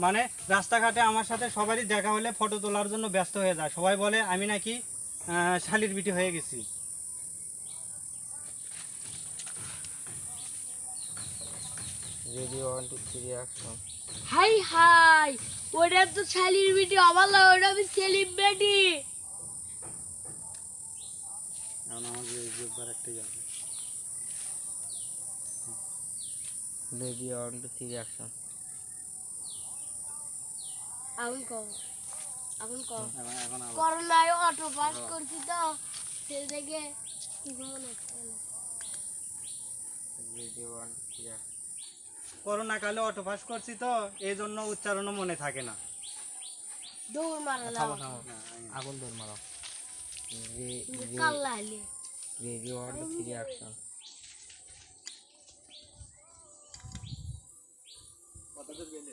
মানে রাস্তাঘাটে আমার সাথে সবারই দেখা হলে ফটো তোলার জন্য ব্যস্ত হয়ে যায়, সবাই বলে আমি নাকি শালির বিটি হয়ে গেছি। হাই হাই, ওটা তো শালির ভিডিও, আমার লাগে ওটা আমি সেলিব্রিটি। এখন আমাদের এই জব্বার একটাই যাবে। Ready 1 2 3 action. এখন কর, এখন কর। এখন আবার করোনায় অটো পাস করছি তো সে দেখে কিছু মনে হচ্ছে না। Ready 1 2 3 action. করোনা কালে অটো পাস করছি তো এই জন্য উচ্চারণও মনে থাকে না। দৌড় মারলাম আগুন দৌড় মারো। কাল্লা হলে রেডি 1 2 3 অ্যাকশন। কত দূর গেলে?